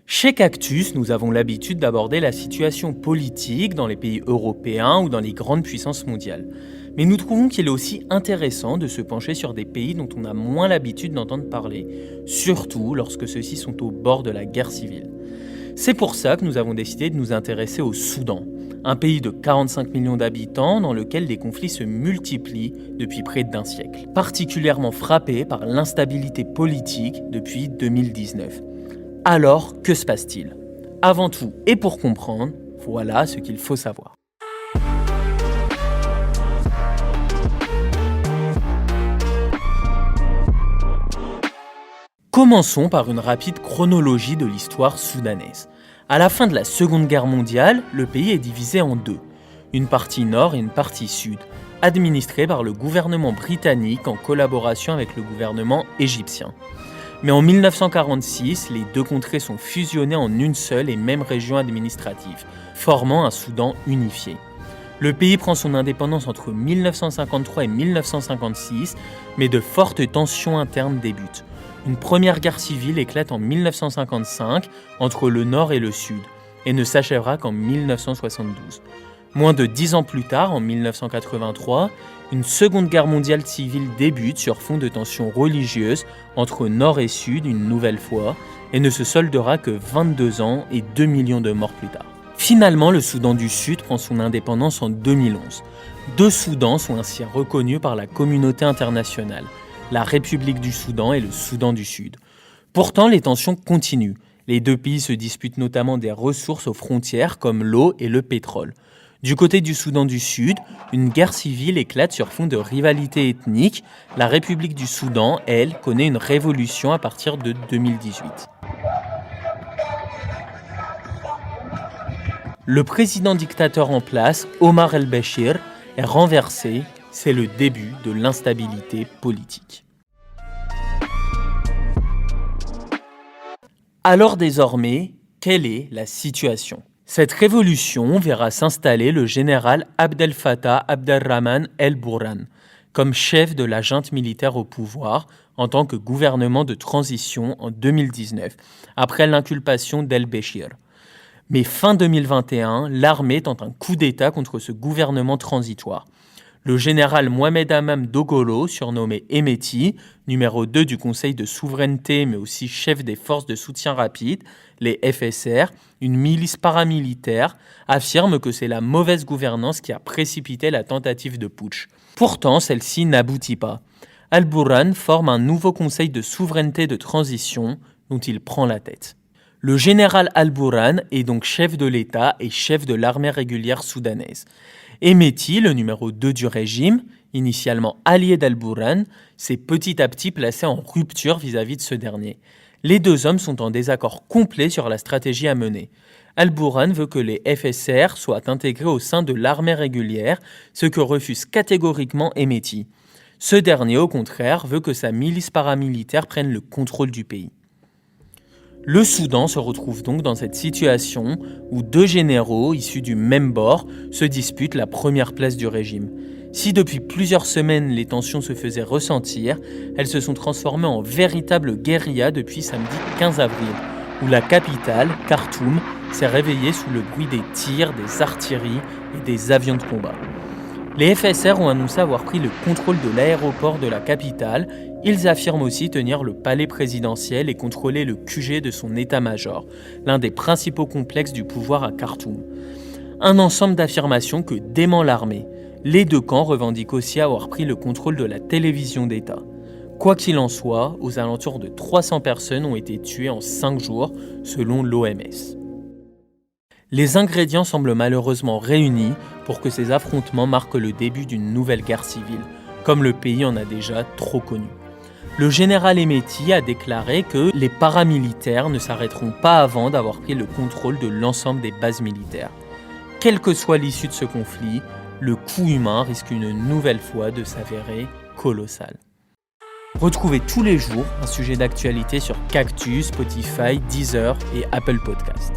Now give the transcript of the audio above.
Chez Cactus, nous avons l'habitude d'aborder la situation politique dans les pays européens ou dans les grandes puissances mondiales. Mais nous trouvons qu'il est aussi intéressant de se pencher sur des pays dont on a moins l'habitude d'entendre parler, surtout lorsque ceux-ci sont au bord de la guerre civile. C'est pour ça que nous avons décidé de nous intéresser au Soudan, un pays de 45 millions d'habitants dans lequel les conflits se multiplient depuis près d'un siècle, particulièrement frappé par l'instabilité politique depuis 2019. Alors, que se passe-t-il ? Avant tout, et pour comprendre, voilà ce qu'il faut savoir. Commençons par une rapide chronologie de l'histoire soudanaise. À la fin de la Seconde Guerre mondiale, le pays est divisé en deux, une partie nord et une partie sud, administrée par le gouvernement britannique en collaboration avec le gouvernement égyptien. Mais en 1946, les deux contrées sont fusionnées en une seule et même région administrative, formant un Soudan unifié. Le pays prend son indépendance entre 1953 et 1956, mais de fortes tensions internes débutent. Une première guerre civile éclate en 1955 entre le nord et le sud, et ne s'achèvera qu'en 1972. Moins de 10 ans plus tard, en 1983, une seconde guerre mondiale civile débute sur fond de tensions religieuses entre nord et sud une nouvelle fois, et ne se soldera que 22 ans et 2 millions de morts plus tard. Finalement, le Soudan du Sud prend son indépendance en 2011. Deux Soudans sont ainsi reconnus par la communauté internationale, la République du Soudan et le Soudan du Sud. Pourtant, les tensions continuent. Les deux pays se disputent notamment des ressources aux frontières comme l'eau et le pétrole. Du côté du Soudan du Sud, une guerre civile éclate sur fond de rivalité ethnique. La République du Soudan, elle, connaît une révolution à partir de 2018. Le président dictateur en place, Omar el-Béchir, est renversé. C'est le début de l'instabilité politique. Alors désormais, quelle est la situation ? Cette révolution verra s'installer le général Abdel Fattah Abdelrahman el-Bourhan comme chef de la junte militaire au pouvoir en tant que gouvernement de transition en 2019, après l'inculpation d'el-Béchir. Mais fin 2021, l'armée tente un coup d'État contre ce gouvernement transitoire. Le général Mohamed Hamam Dogolo, surnommé Hemeti, numéro 2 du Conseil de souveraineté mais aussi chef des forces de soutien rapide, les FSR, une milice paramilitaire, affirme que c'est la mauvaise gouvernance qui a précipité la tentative de putsch. Pourtant, celle-ci n'aboutit pas. Al-Bourhan forme un nouveau Conseil de souveraineté de transition dont il prend la tête. Le général Al-Bourhan est donc chef de l'État et chef de l'armée régulière soudanaise. Hemeti, le numéro 2 du régime, initialement allié d'Al-Bourhan, s'est petit à petit placé en rupture vis-à-vis de ce dernier. Les deux hommes sont en désaccord complet sur la stratégie à mener. Al-Bourhan veut que les FSR soient intégrés au sein de l'armée régulière, ce que refuse catégoriquement Hemeti. Ce dernier, au contraire, veut que sa milice paramilitaire prenne le contrôle du pays. Le Soudan se retrouve donc dans cette situation où deux généraux issus du même bord se disputent la première place du régime. Si depuis plusieurs semaines les tensions se faisaient ressentir, elles se sont transformées en véritable guérilla depuis samedi 15 avril, où la capitale, Khartoum, s'est réveillée sous le bruit des tirs, des artilleries et des avions de combat. Les FSR ont annoncé avoir pris le contrôle de l'aéroport de la capitale. Ils affirment aussi tenir le palais présidentiel et contrôler le QG de son état-major, l'un des principaux complexes du pouvoir à Khartoum. Un ensemble d'affirmations que dément l'armée. Les deux camps revendiquent aussi avoir pris le contrôle de la télévision d'État. Quoi qu'il en soit, aux alentours de 300 personnes ont été tuées en 5 jours, selon l'OMS. Les ingrédients semblent malheureusement réunis pour que ces affrontements marquent le début d'une nouvelle guerre civile, comme le pays en a déjà trop connu. Le général Hemeti a déclaré que les paramilitaires ne s'arrêteront pas avant d'avoir pris le contrôle de l'ensemble des bases militaires. Quelle que soit l'issue de ce conflit, le coût humain risque une nouvelle fois de s'avérer colossal. Retrouvez tous les jours un sujet d'actualité sur Cactus, Spotify, Deezer et Apple Podcasts.